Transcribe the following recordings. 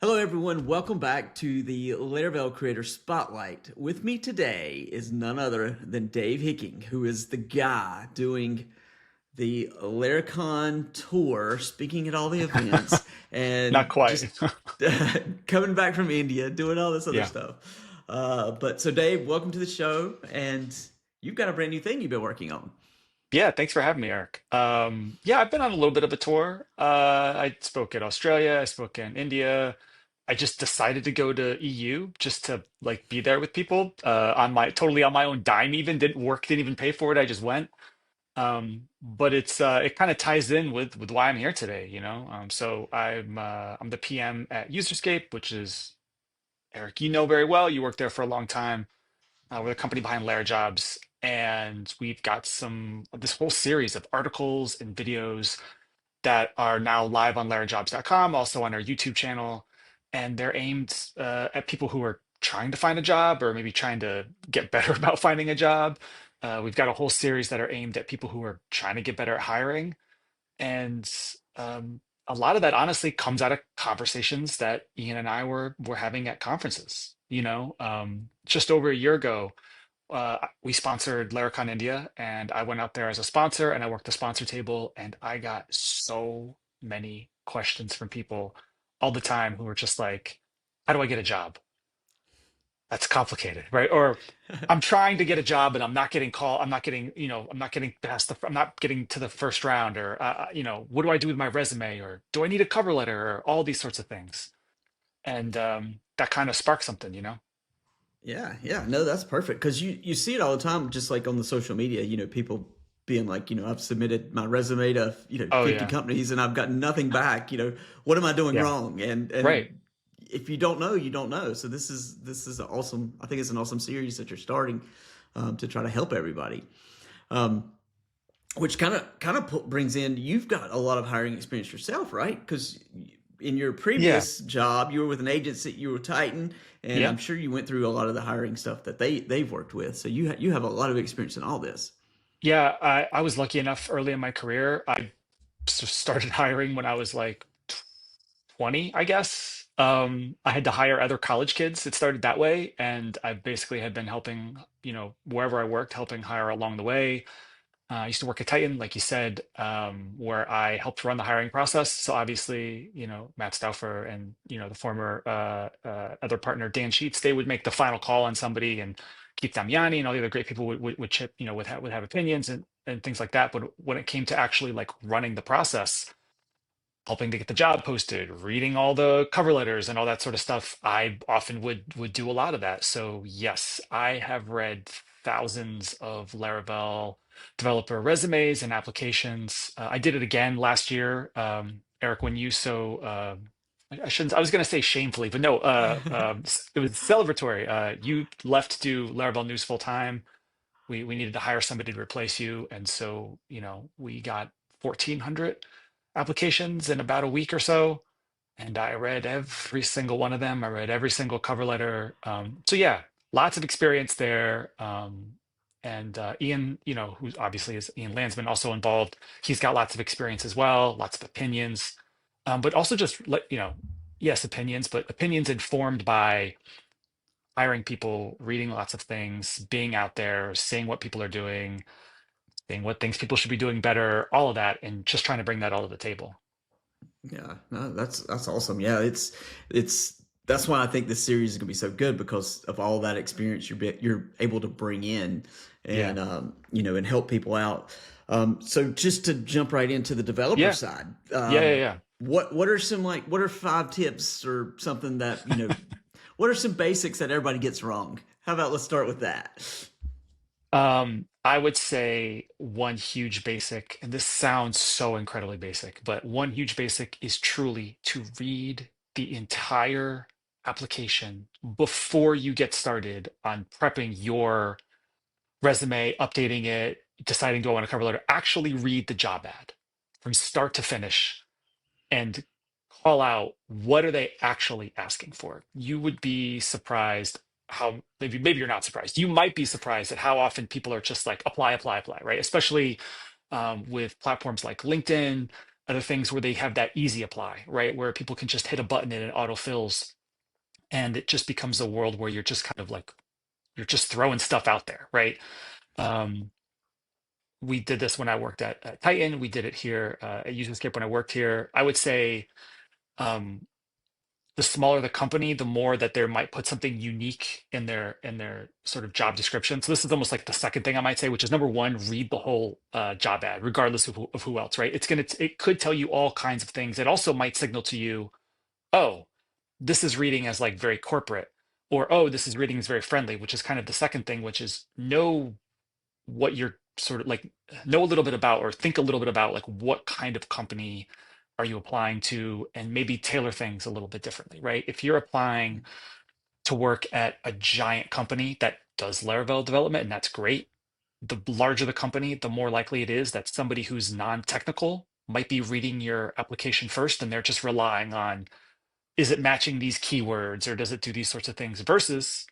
Hello, everyone. Welcome back to the Laravel Creator Spotlight. With me today is none other than Dave Hicking, who is the guy doing the Laracon tour, speaking at all the events, Not and quite. just coming back from India, doing all this other Yeah. stuff. But so, Dave, welcome to the show, and you've got a brand new thing you've been working on. Yeah, thanks for having me, Eric. Yeah, I've been on a little bit of a tour. I spoke in Australia, I spoke in India. I just decided to go to EU just to like be there with people on my totally on my own dime even. Didn't even pay for it. I just went. But it kind of ties in with why I'm here today, you know. So I'm the PM at Userscape, which is Eric, you know very well. You worked there for a long time. We're the company behind LaraJobs, and we've got this whole series of articles and videos that are now live on LaraJobs.com, also on our YouTube channel, and they're aimed at people who are trying to find a job or maybe trying to get better about finding a job. We've got a whole series that are aimed at people who are trying to get better at hiring, and a lot of that honestly comes out of conversations that Ian and I were having at conferences. Just over a year ago we sponsored Laracon India, and I went out there as a sponsor, and I worked the sponsor table, and I got so many questions from people all the time who were just like, "How do I get a job? That's complicated, right?" Or I'm trying to get a job and I'm not getting called. I'm not getting I'm not getting to the first round. Or, what do I do with my resume? Or do I need a cover letter? Or all these sorts of things. And that kind of sparked something. Yeah, yeah, no, that's perfect because you see it all the time, just like on the social media. People being like, I've submitted my resume to 50 Yeah. companies and I've got nothing back. What am I doing Yeah. wrong? And Right. if you don't know, you don't know. So this is an awesome. I think it's an awesome series that you're starting to try to help everybody. Um, which kind of brings in, you've got a lot of hiring experience yourself, right? Because in your Yeah. previous job, you were with an agency, you were Titan, and I'm Yeah. sure you went through a lot of the hiring stuff that they've worked with. So you have a lot of experience in all this. Yeah, I was lucky enough early in my career. I started hiring when I was like 20, I guess. I had to hire other college kids. It started that way, and I basically had been helping, wherever I worked, helping hire along the way. I used to work at Titan, like you said, where I helped run the hiring process. So obviously, Matt Stauffer and the former other partner Dan Sheets, they would make the final call on somebody, and Keith Damiani and all the other great people would chip, would have opinions and things like that. But when it came to actually like running the process, helping to get the job posted, reading all the cover letters and all that sort of stuff, I often would do a lot of that. So yes, I have read thousands of Laravel developer resumes and applications. I did it again last year, Eric, when you I shouldn't. I was going to say shamefully, but no. It was celebratory. You left to do Laravel News full time. We needed to hire somebody to replace you, and so we got 1,400 applications in about a week or so, and I read every single one of them. I read every single cover letter. So yeah, lots of experience there. And Ian, who's obviously is Ian Landsman, also involved. He's got lots of experience as well, lots of opinions, but also just yes, opinions, but opinions informed by hiring people, reading lots of things, being out there, seeing what people are doing, seeing what things people should be doing better, all of that, and just trying to bring that all to the table. Yeah, no, that's awesome. Yeah, it's that's why I think this series is gonna be so good because of all that experience you're able to bring in Yeah. and and help people out. So just to jump right into the developer Yeah. side, Yeah. Yeah. Yeah. what are some like what are 5 tips or something that what are some basics that everybody gets wrong? How about let's start with that? I would say one huge basic, and this sounds so incredibly basic, but one huge basic is truly to read the entire application before you get started on prepping your resume, updating it, deciding do I want a cover letter. Actually read the job ad from start to finish and call out what are they actually asking for. You would be surprised how maybe you're not surprised. You might be surprised at how often people are just like apply, apply, apply, right? Especially with platforms like LinkedIn. are the things where they have that easy apply, right? Where people can just hit a button and it autofills, and it just becomes a world where you're just kind of like you're just throwing stuff out there, right? Um, we did this when I worked at Titan. We did it here at Userscape when I worked here. I would say um, the smaller the company, the more that they might put something unique in their sort of job description. So this is almost like the second thing I might say, which is number one, read the whole job ad, regardless of who else, right? It could tell you all kinds of things. It also might signal to you, oh, this is reading as like very corporate, or oh, this is reading as very friendly, which is kind of the second thing, which is know what you're sort of like know a little bit about or think a little bit about like what kind of company are you applying to and maybe tailor things a little bit differently, right? If you're applying to work at a giant company that does Laravel development, and that's great, the larger the company, the more likely it is that somebody who's non-technical might be reading your application first and they're just relying on, is it matching these keywords or does it do these sorts of things versus,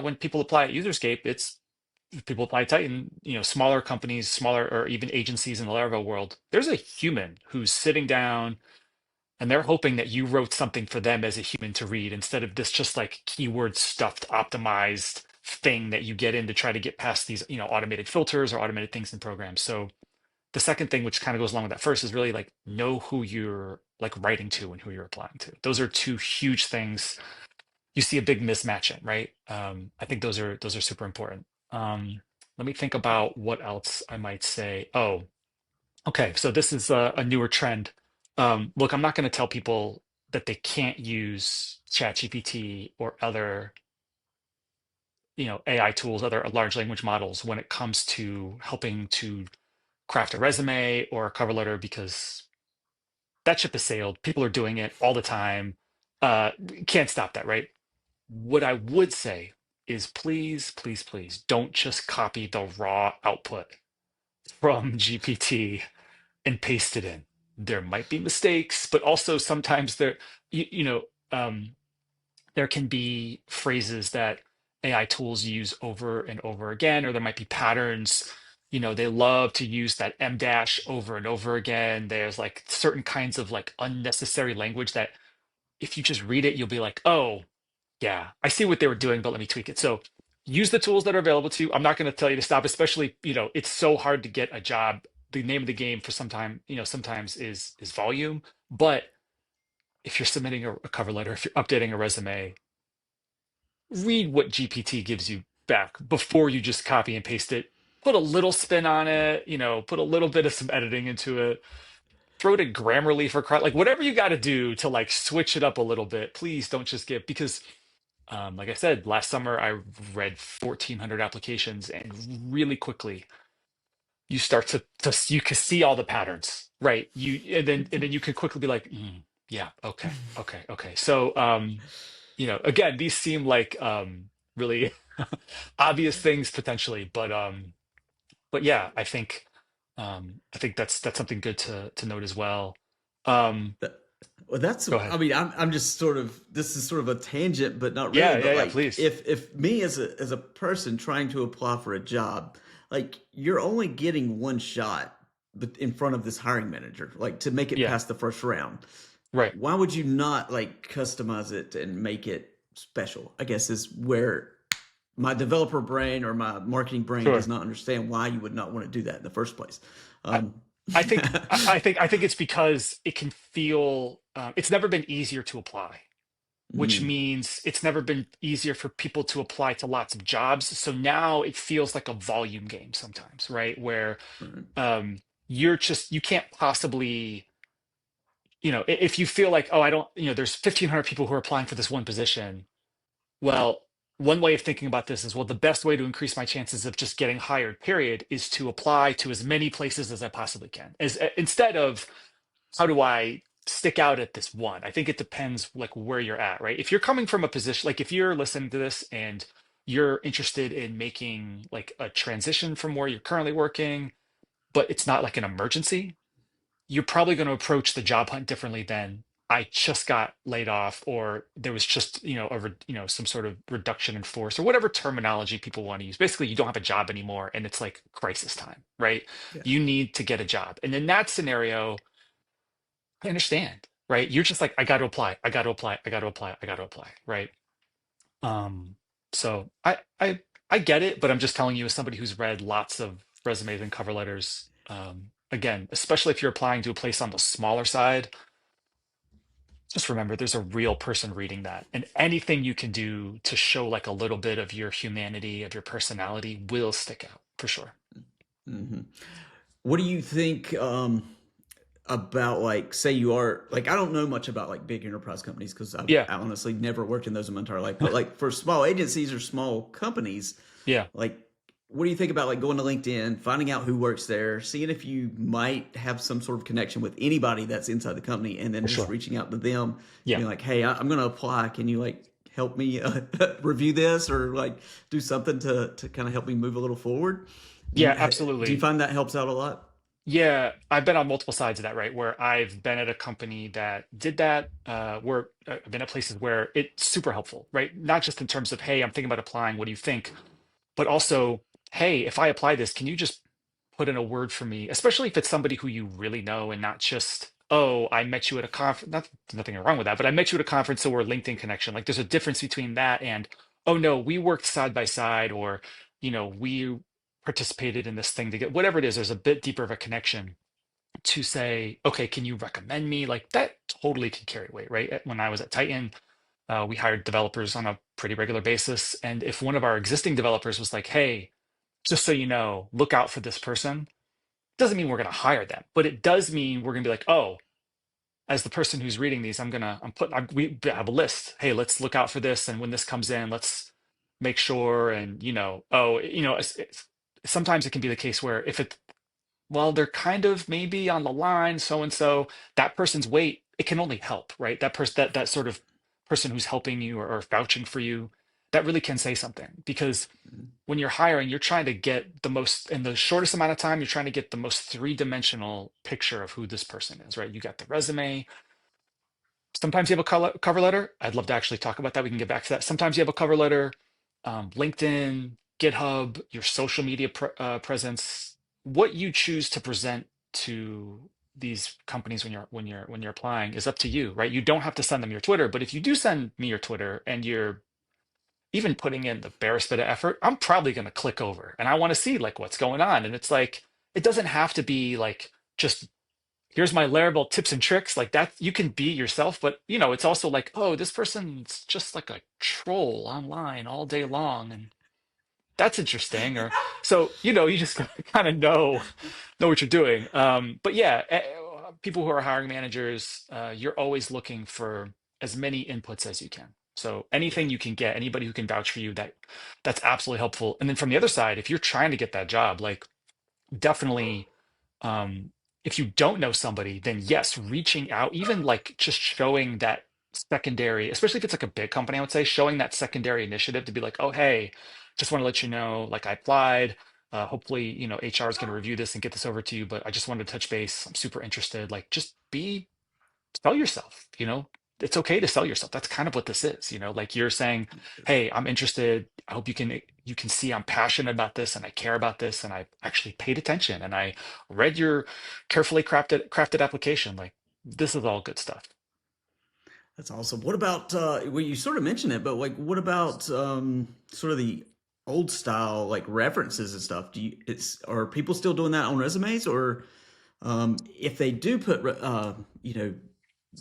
when people apply at Userscape, it's people apply Titan, smaller companies, smaller or even agencies in the Laravel world, there's a human who's sitting down and they're hoping that you wrote something for them as a human to read instead of this just like keyword stuffed, optimized thing that you get in to try to get past these, automated filters or automated things in programs. So the second thing, which kind of goes along with that first, is really like know who you're like writing to and who you're applying to. Those are two huge things you see a big mismatch in, right? I think those are super important. Let me think about what else I might say. Oh, okay. So this is a newer trend. Look, I'm not going to tell people that they can't use ChatGPT or other, AI tools, other large language models when it comes to helping to craft a resume or a cover letter, because that ship has sailed. People are doing it all the time. Can't stop that, right? What I would say is please, please, please don't just copy the raw output from GPT and paste it in. There might be mistakes, but also sometimes you, you know, um, there can be phrases that AI tools use over and over again, or there might be patterns. They love to use that M dash over and over again. There's like certain kinds of like unnecessary language that if you just read it, you'll be like, oh, yeah, I see what they were doing, but let me tweak it. So use the tools that are available to you. I'm not going to tell you to stop, especially, it's so hard to get a job. The name of the game for some time, sometimes is volume. But if you're submitting a cover letter, if you're updating a resume, read what GPT gives you back before you just copy and paste it. Put a little spin on it, put a little bit of some editing into it. Throw to Grammarly for like whatever you got to do to like switch it up a little bit. Please don't just give because like I said, last summer I read 1,400 applications, and really quickly you start to you can see all the patterns, right? And then you can quickly be like, yeah, okay, okay, okay. So again, these seem like really obvious things potentially, but yeah, I think that's something good to note as well. Um, Well, that's, Go ahead. I mean, I'm just sort of, this is sort of a tangent, but not really. Yeah, But yeah, yeah. like, Please. if me as a person trying to apply for a job, like you're only getting one shot in front of this hiring manager, like to make it Yeah, past the first round. right. Why would you not like customize it and make it special? I guess is where my developer brain or my marketing brain does Sure. not understand why you would not want to do that in the first place. I, Um, I think it's because it can feel it's never been easier to apply, which mm, means it's never been easier for people to apply to lots of jobs. So now it feels like a volume game sometimes, right? Where right, you can't possibly, if you feel like, oh, I don't, there's 1,500 people who are applying for this one position. Well, one way of thinking about this is, well, the best way to increase my chances of just getting hired, period, is to apply to as many places as I possibly can. Instead of how do I stick out at this one? I think it depends like where you're at, right? If you're coming from a position, like if you're listening to this and you're interested in making like a transition from where you're currently working, but it's not like an emergency, you're probably going to approach the job hunt differently than I just got laid off, or there was just, some sort of reduction in force, or whatever terminology people want to use. Basically, you don't have a job anymore and it's like crisis time, right? yeah. You need to get a job. And in that scenario, I understand, right? You're just like, I got to apply, I got to apply, I got to apply, I got to apply, right? Um, so I get it, but I'm just telling you as somebody who's read lots of resumes and cover letters, again, especially if you're applying to a place on the smaller side, just remember there's a real person reading that. And anything you can do to show like a little bit of your humanity, of your personality will stick out for sure. Hmm. What do you think about, like, say you are like, I don't know much about like big enterprise companies because I've Yeah. honestly never worked in those in my entire life. But like for small agencies or small companies, Yeah, like, what do you think about like going to LinkedIn, finding out who works there, seeing if you might have some sort of connection with anybody that's inside the company, and then for just sure. reaching out to them, Yeah. being like, "Hey, I'm going to apply. Can you like help me review this, or like do something to kind of help me move a little forward?" Yeah, Do you absolutely. find that helps out a lot? Yeah, I've been on multiple sides of that, right? Where I've been at a company that did that, where I've been at places where it's super helpful, right? Not just in terms of, hey, I'm thinking about applying, what do you think? But also, hey, if I apply this, can you just put in a word for me? Especially if it's somebody who you really know and not just, oh, I met you at a conference. Nothing wrong with that, but I met you at a conference, so we're a LinkedIn connection. Like there's a difference between that and, oh no, we worked side by side, or we participated in this thing to get whatever it is. There's a bit deeper of a connection to say, okay, can you recommend me? Like that totally can carry weight, right? When I was at Titan, we hired developers on a pretty regular basis. And if one of our existing developers was like, hey, just so you know, look out for this person, doesn't mean we're going to hire them, but it does mean we're going to be like, oh, as the person who's reading these, we have a list. Hey, let's look out for this. And when this comes in, let's make sure. And, sometimes it can be the case where if it well, they're kind of maybe on the line, so and so, that person's weight, it can only help, right? That sort of person who's helping you or vouching for you, that really can say something because when you're hiring, you're trying to get the most in the shortest amount of time, you're trying to get the most three-dimensional picture of who this person is, right? You got the resume. Sometimes you have a cover letter. I'd love to actually talk about that. We can get back to that. Sometimes you have a cover letter, LinkedIn, GitHub, your social media presence, what you choose to present to these companies when you're applying is up to you, right? You don't have to send them your Twitter, but if you do send me your Twitter and you're even putting in the barest bit of effort, I'm probably going to click over and I want to see like what's going on. And it's like it doesn't have to be like just here's my Laravel tips and tricks like that you can be yourself, but it's also like, oh, this person's just like a troll online all day long and that's interesting. Or so you just kind of know what you're doing. But yeah, people who are hiring managers, you're always looking for as many inputs as you can. So anything you can get, anybody who can vouch for you, that's absolutely helpful. And then from the other side, if you're trying to get that job, like definitely, um, if you don't know somebody, then yes, reaching out, even like just showing that secondary, especially if it's like a big company, I would say showing that secondary initiative to be like, oh, hey, just want to let you know, like I applied. Hopefully, HR is going to review this and get this over to you, but I just wanted to touch base. I'm super interested. Like, just sell yourself, it's okay to sell yourself. That's kind of what this is, like you're saying, hey, I'm interested. I hope you can see I'm passionate about this and I care about this and I actually paid attention and I read your carefully crafted application. Like this is all good stuff. That's awesome. What about well, you sort of mentioned it, but like, what about sort of the old style like references and stuff? Are people still doing that on resumes, or if they do put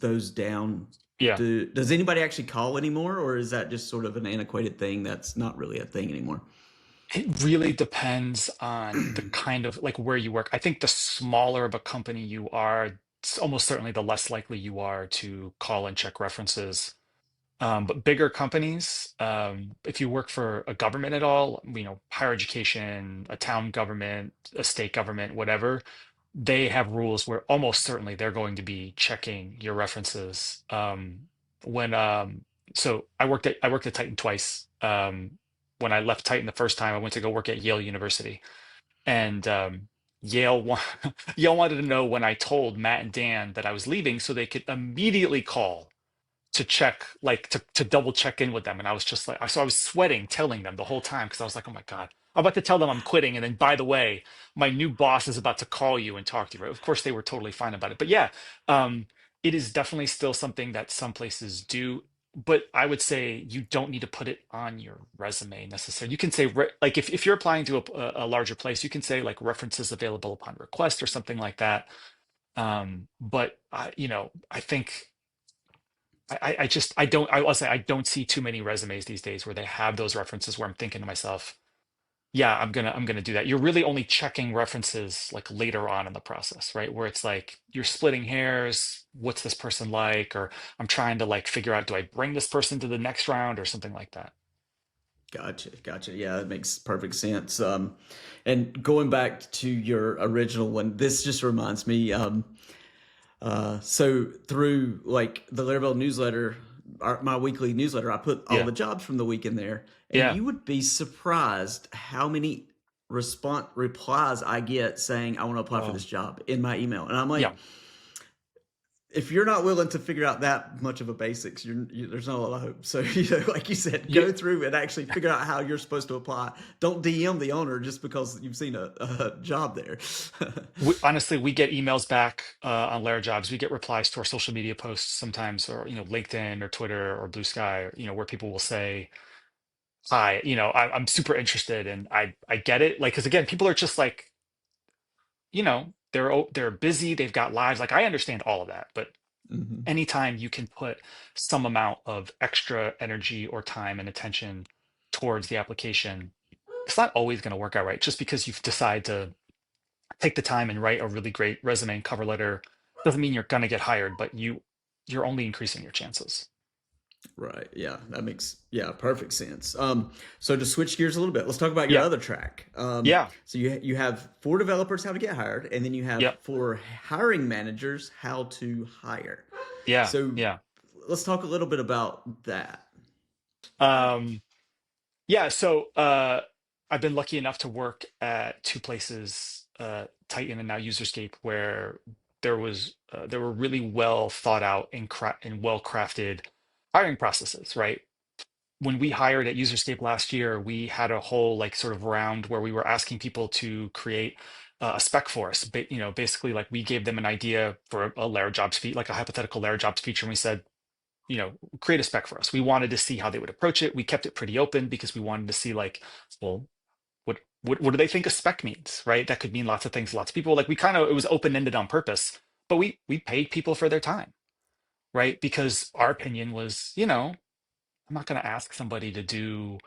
those down, Yeah. does anybody actually call anymore, or is that just sort of an antiquated thing that's not really a thing anymore? It really depends on the kind of like where you work. I think the smaller of a company you are, it's almost certainly the less likely you are to call and check references. But bigger companies, if you work for a government at all, higher education, a town government, a state government, whatever, they have rules where almost certainly they're going to be checking your references. When So I worked at Titan twice. When I left Titan the first time, I went to go work at Yale University, and Yale wa- Yale wanted to know when I told Matt and Dan that I was leaving, so they could immediately call to check, like to double check in with them. And I was just like, so I was sweating telling them the whole time because I was like, oh my God, I'm about to tell them I'm quitting. And then by the way, my new boss is about to call you and talk to you. Right? Of course, they were totally fine about it. But yeah, um, it is definitely still something that some places do, but I would say you don't need to put it on your resume necessarily. You can say like if you're applying to a larger place, you can say like references available upon request or something like that. But I think I just I'll say I don't see too many resumes these days where they have those references where I'm thinking to myself, yeah, I'm gonna do that. You're really only checking references like later on in the process, right? Where it's like you're splitting hairs, what's this person like? Or I'm trying to like figure out, do I bring this person to the next round or something like that? Gotcha, gotcha. Yeah, that makes perfect sense. And going back to your original one, this just reminds me. So through like the Laravel newsletter, my weekly newsletter, I put all Yeah. the jobs from the week in there, and Yeah. you would be surprised how many replies I get saying I want to apply for Oh, this job in my email, and I'm like, yeah. if you're not willing to figure out that much of a basics, there's not a lot of hope. So, like you said, Yeah. go through and actually figure out how you're supposed to apply. Don't DM the owner just because you've seen a job there. Honestly, we get emails back on LaraJobs. We get replies to our social media posts sometimes, or LinkedIn or Twitter or Blue Sky, or, where people will say, "Hi, I'm super interested," and I get it. Like, because again, people are just like, they're busy, they've got lives. Like, I understand all of that, but Hmm. anytime you can put some amount of extra energy or time and attention towards the application, it's not always going to work out right. Just because you've decided to take the time and write a really great resume and cover letter doesn't mean you're going to get hired, but you're only increasing your chances. Right. Yeah, that makes perfect sense. So to switch gears a little bit, let's talk about your Yeah. other track. Yeah. So you have for developers how to get hired, and then you have Yep. for hiring managers how to hire. Yeah. So Yeah. let's talk a little bit about that. Um, yeah. So I've been lucky enough to work at two places, Titan and now Userscape, where there were really well thought out and well crafted hiring processes, right? When we hired at Userscape last year, we had a whole like sort of round where we were asking people to create a spec for us. Basically, like we gave them an idea for a LaraJobs feature, like a hypothetical LaraJobs feature, and we said, create a spec for us. We wanted to see how they would approach it. We kept it pretty open because we wanted to see like, well, what do they think a spec means, right? That could mean lots of things to lots of people. Like we kind of it was open ended on purpose, but we paid people for their time, right? Because our opinion was, I'm not going to ask somebody to do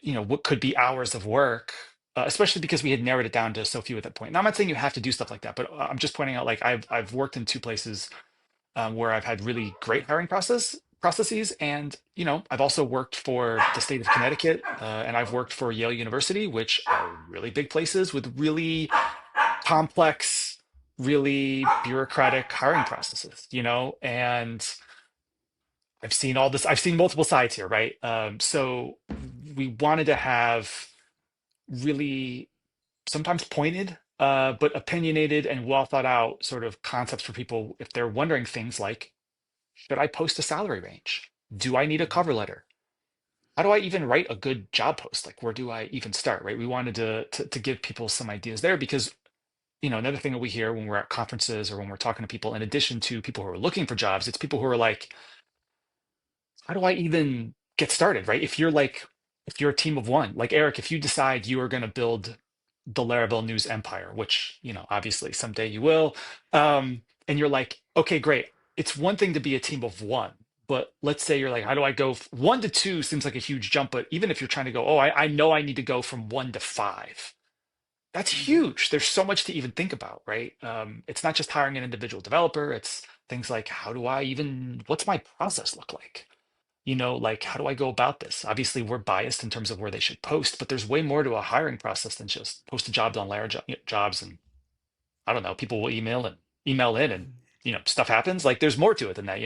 what could be hours of work, especially because we had narrowed it down to so few at that point. Now, I'm not saying you have to do stuff like that, but I'm just pointing out like I've worked in two places where I've had really great hiring processes, and I've also worked for the state of Connecticut, and I've worked for Yale University, which are really big places with really complex, really bureaucratic hiring processes, and I've seen all this. I've seen multiple sides here, right? So we wanted to have really sometimes pointed, but opinionated and well thought out sort of concepts for people if they're wondering things like, should I post a salary range? Do I need a cover letter? How do I even write a good job post? Like, where do I even start, right? We wanted to give people some ideas there because, another thing that we hear when we're at conferences or when we're talking to people, in addition to people who are looking for jobs, it's people who are like, how do I even get started, right? If you're a team of one, like Eric, if you decide you are going to build the Laravel news empire, which, obviously someday you will, and you're like, okay, great. It's one thing to be a team of one, but let's say you're like, how do I go one to two seems like a huge jump, but even if you're trying to go, oh, I know I need to go from one to five. That's Mhm. huge. There's so much to even think about, right? It's not just hiring an individual developer. It's things like, what's my process look like? Like, how do I go about this? Obviously, we're biased in terms of where they should post, but there's way more to a hiring process than just post a job on Jobs, and I don't know, people will email in, and stuff happens. Like, there's more to it than that.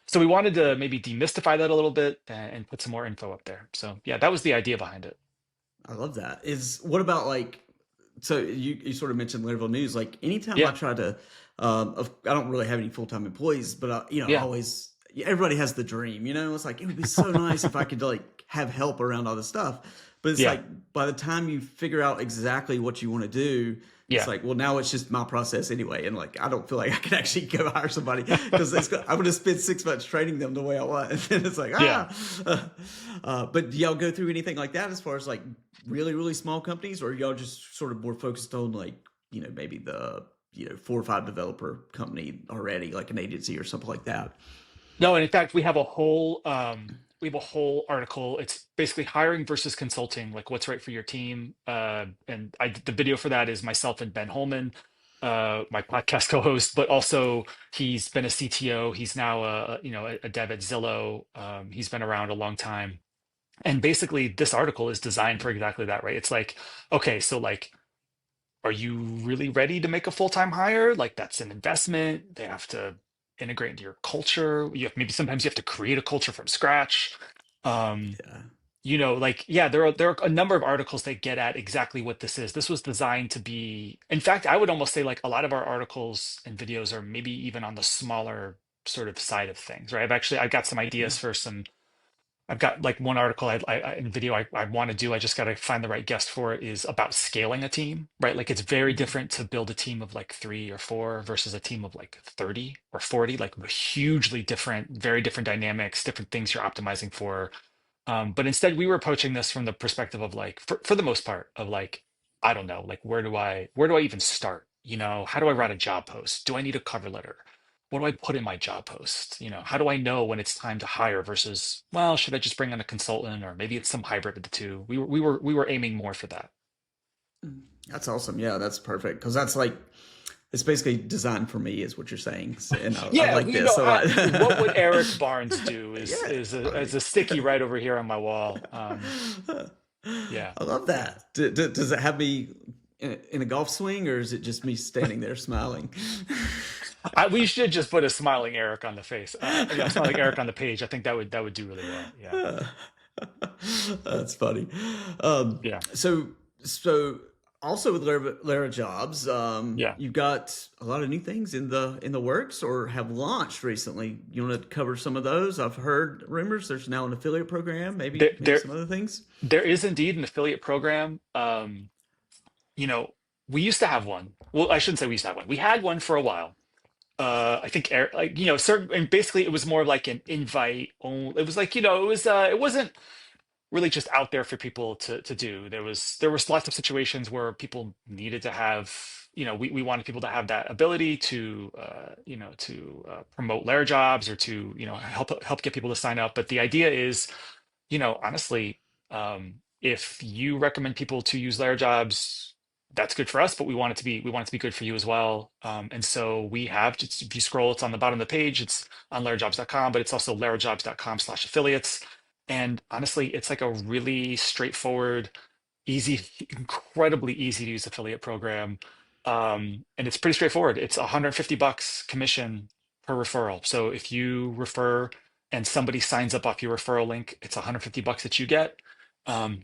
So we wanted to maybe demystify that a little bit and put some more info up there. So yeah, that was the idea behind it. I love that. Is what about like so you sort of mentioned Laravel News. Like anytime I Yeah, try to, I don't really have any full time employees, but I yeah, always everybody has the dream, it's like, it would be so nice if I could like have help around all this stuff. But it's Yeah. like, by the time you figure out exactly what you want to do, it's Yeah. like, well, now it's just my process anyway. And like, I don't feel like I can actually go hire somebody because I'm going to spend 6 months training them the way I want. And then it's like, Yeah. but do y'all go through anything like that as far as like really, really small companies, or y'all just sort of more focused on like, maybe the, 4 or 5 developer company already, like an agency or something like that? No, and in fact, we have a whole article. It's basically hiring versus consulting, like what's right for your team. And the video for that is myself and Ben Holman, my podcast co-host, but also he's been a CTO. He's now a dev at Zillow. He's been around a long time. And basically, this article is designed for exactly that, right? It's like, okay, so like, are you really ready to make a full-time hire? Like that's an investment. They have to integrate into your culture. Maybe sometimes you have to create a culture from scratch. Um, Yeah. like yeah, there are a number of articles that get at exactly what this is. This was designed to be, in fact, I would almost say like a lot of our articles and videos are maybe even on the smaller sort of side of things, right? I've got some Yeah. ideas for some. I've got like one article in video I want to do. I just got to find the right guest for it. Is about scaling a team, right? Like it's very Mhm. different to build a team of like 3 or 4 versus a team of like 30 or 40. Like hugely different, very different dynamics, different things you're optimizing for. But instead, we were approaching this from the perspective of like, for the most part, of like, I don't know, like where do I even start? How do I write a job post? Do I need a cover letter? What do I put in my job post? How do I know when it's time to hire versus, well, should I just bring on a consultant or maybe it's some hybrid of the two? We were aiming more for that. That's awesome. Yeah, that's perfect. Because that's like, it's basically designed for me, is what you're saying. And I Yeah, like this a what would Eric lot. Barnes do Yeah, is right. a sticky right over here on my wall. Yeah, I love yeah. that. Does it have me in a golf swing, or is it just me standing there smiling? We should just put a smiling Eric on the face. Yeah, smiling Eric on the page. I think that would do really well. Yeah, That's funny. Um, yeah, so so also with LaraJobs, yeah. you've got a lot of new things in the works or have launched recently. You want to cover some of those? I've heard rumors there's now an affiliate program, maybe There, maybe there, some other things. there is indeed an affiliate program. You know, we used to have one. Well, I shouldn't say we used to have one. We had one for a while. I think Eric, like certain, and basically it was more like an invite only. It was like it wasn't really just out there for people to do. There was lots of situations where people needed to have, we wanted people to have that ability to promote LaraJobs or to help get people to sign up. But the idea is, honestly, if you recommend people to use LaraJobs, that's good for us, but we want it to be good for you as well. And so we have, just if you scroll, it's on the bottom of the page, it's on larajobs.com, but it's also larajobs.com/affiliates. And honestly, it's like a really straightforward, easy, incredibly easy to use affiliate program. And it's pretty straightforward. It's $150 commission per referral. So if you refer and somebody signs up off your referral link, it's $150 that you get.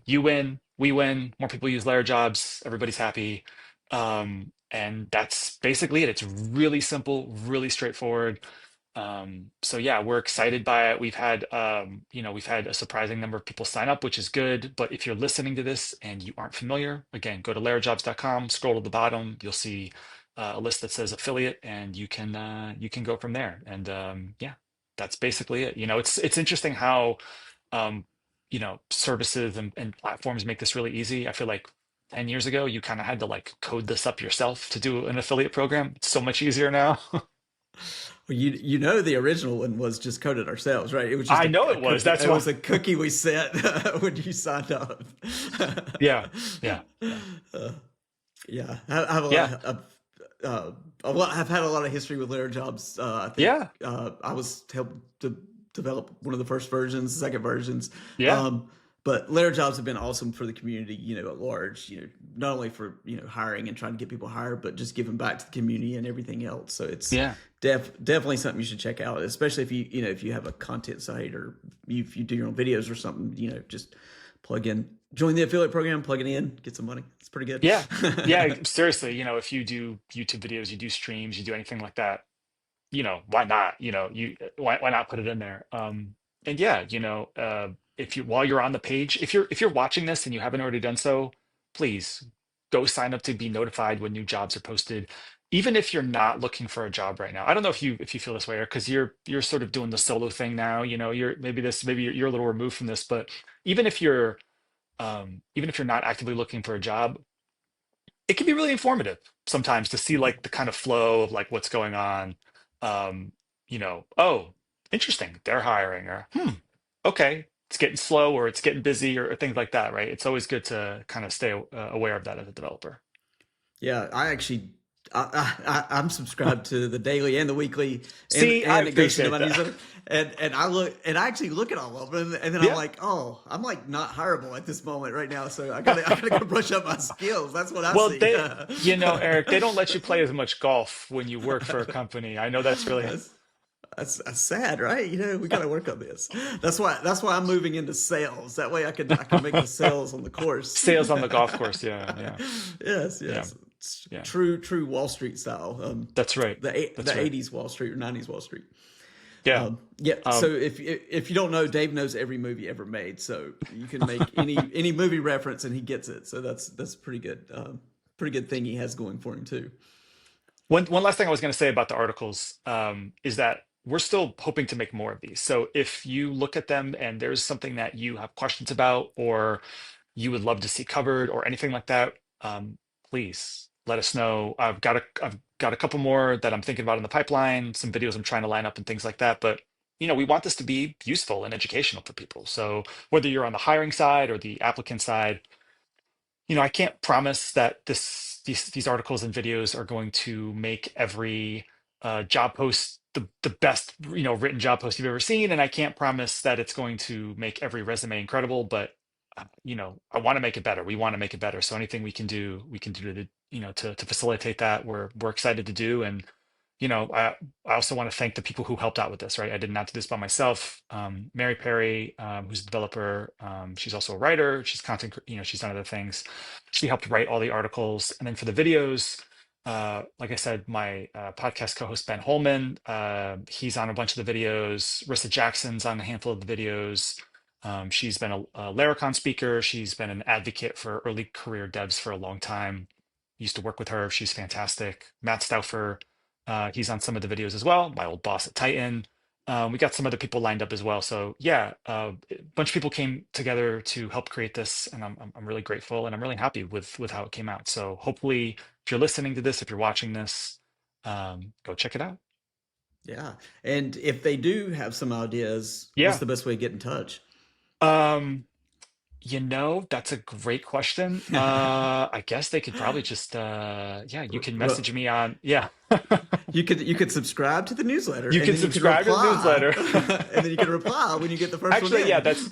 You win, we win, more people use LaraJobs, everybody's happy. And that's basically it. It's really simple, really straightforward. So yeah, we're excited by it. We've had a surprising number of people sign up, which is good. But if you're listening to this and you aren't familiar, again, go to larajobs.com, scroll to the bottom, you'll see a list that says affiliate, and you can go from there. And yeah, that's basically it. It's interesting how services and platforms make this really easy. I feel like 10 years ago, you kind of had to like code this up yourself to do an affiliate program. It's so much easier now. Well, the original one was just coded ourselves, right? It was just I a, know a it was. cookie. That's It why. was a cookie we set when you signed up. Yeah, yeah, yeah, Uh, yeah, I have a lot yeah, of I've had a lot of history with LaraJobs. I think yeah, I was helped to develop one of the first versions, second versions. yeah, Um, but LaraJobs have been awesome for the community, at large. Not only for hiring and trying to get people hired, but just giving back to the community and everything else. So it's yeah, definitely something you should check out, especially if if you have a content site or if you do your own videos or something. Just plug in, join the affiliate program, plug it in, get some money. It's pretty good. yeah, yeah. Seriously, if you do YouTube videos, you do streams, you do anything like that, why not? Why not put it in there? And yeah, if you while you're on the page, if you're watching this and you haven't already done so, please go sign up to be notified when new jobs are posted. Even if you're not looking for a job right now. I don't know if you feel this way, or because you're sort of doing the solo thing now, maybe you're a little removed from this, but even if you're even if you're not actively looking for a job, it can be really informative sometimes to see like the kind of flow of like what's going on. Um, oh, interesting, they're hiring, or okay, it's getting slow or it's getting busy, or things like that, right? It's always good to kind of stay aware of that as a developer. Yeah, I'm subscribed to the daily and the weekly, and See, I it goes into appreciate my that. newsletter. And I actually look at all of them, and then I'm Yeah. like, oh, I'm like not hireable at this moment right now, so I gotta go brush up my skills. That's what I Well, see. Eric, they don't let you play as much golf when you work for a company. I know that's really that's, that's sad, right? We got to work on this. That's why I'm moving into sales. That way I can make the sales on the course. sales on the golf course. Yeah, yeah, Yes, yeah, yes. It's yeah. true Wall Street style. That's right. The That's right. '80s Wall Street or '90s Wall Street. Yeah. Yeah. So Um, if you don't know, Dave knows every movie ever made. So you can make any movie reference and he gets it. So that's pretty good. Pretty good thing he has going for him too. one last thing I was going to say about the articles is that we're still hoping to make more of these. So if you look at them and there's something that you have questions about, or you would love to see covered, or anything like that, please let us know. I've got a couple more that I'm thinking about in the pipeline, some videos I'm trying to line up and things like that. But we want this to be useful and educational for people. So whether you're on the hiring side or the applicant side, I can't promise that these articles and videos are going to make every job post the best, written job post you've ever seen, and I can't promise that it's going to make every resume incredible. But I want to make it better. We want to make it better. So anything we can do to facilitate that, we're excited to do. And I also want to thank the people who helped out with this, right? I did not do this by myself. Mary Perry, who's a developer, she's also a writer. She's she's done other things. She helped write all the articles. And then for the videos, like I said, my podcast co-host Ben Holman, he's on a bunch of the videos. Rissa Jackson's on a handful of the videos. She's been a Laracon speaker. She's been an advocate for early career devs for a long time. Used to work with her. She's fantastic. Matt Stauffer, he's on some of the videos as well. My old boss at Titan. We got some other people lined up as well. So yeah, a bunch of people came together to help create this, and I'm really grateful, and I'm really happy with how it came out. So hopefully, if you're listening to this, if you're watching this, go check it out. Yeah. And if they do have some ideas, what's Yeah. the best way to get in touch? Um, that's a great question. I guess they could probably just yeah, you can Well, message me on, yeah. you could subscribe to the newsletter You and can then you could subscribe to the reply newsletter. and then you can reply when you get the first one Actually, yeah, in. that's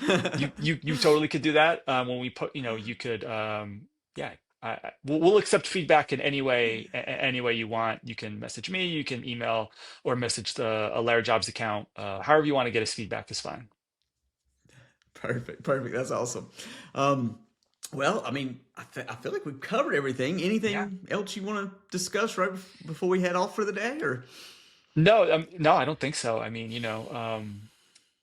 you totally could do that. When we put, you could yeah, we'll accept feedback in any way you want. You can message me, you can email, or message the a LaraJobs account. However you want to get us feedback is fine. Perfect, perfect. That's awesome. Um, well, I mean, I feel like we've covered everything. Yeah. Anything else you want to discuss right before we head off for the day, or No, I don't think so. I mean,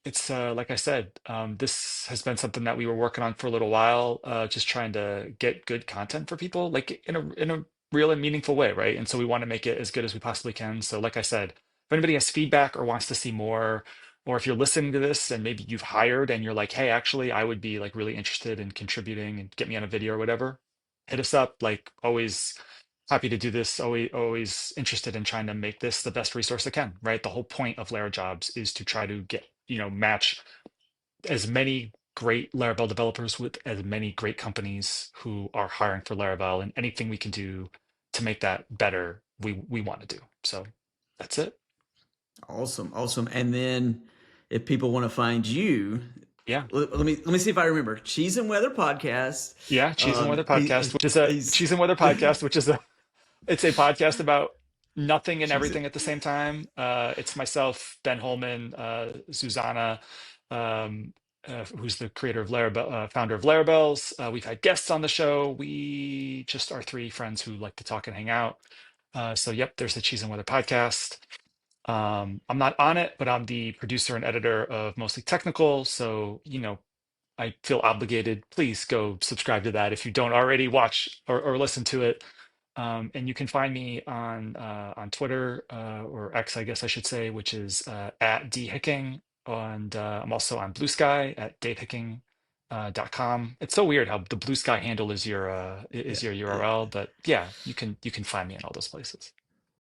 it's like I said, this has been something that we were working on for a little while, just trying to get good content for people, like in a real and meaningful way, right? And so we want to make it as good as we possibly can. So, like I said, if anybody has feedback or wants to see more, or if you're listening to this and maybe you've hired and you're like, hey, actually, I would be like really interested in contributing and get me on a video or whatever, hit us up. Like always happy to do this. Always interested in trying to make this the best resource I can, right? The whole point of LaraJobs is to try to get, match as many great Laravel developers with as many great companies who are hiring for Laravel, and anything we can do to make that better, we want to do. So that's it. awesome, awesome. And then if people want to find you, Yeah. let me see if I remember. Cheese and Weather podcast. Yeah. Cheese and Weather He podcast, which is a he's Cheese and Weather podcast, which is a it's a podcast about nothing and she's everything at the same time. It's myself, Ben Holman, Susanna, who's the creator of Laravel, founder of Larabels. We've had guests on the show. We just are three friends who like to talk and hang out. So, yep, there's the Cheese and Weather podcast. I'm not on it, but I'm the producer and editor of Mostly Technical. So, I feel obligated. Please go subscribe to that if you don't already watch or listen to it. And you can find me on Twitter or X, I guess I should say, which is at D Hicking. And I'm also on Blue Sky at davehicking.com. It's so weird how the Blue Sky handle is your Yeah, is your yeah. URL, but yeah, you can find me in all those places.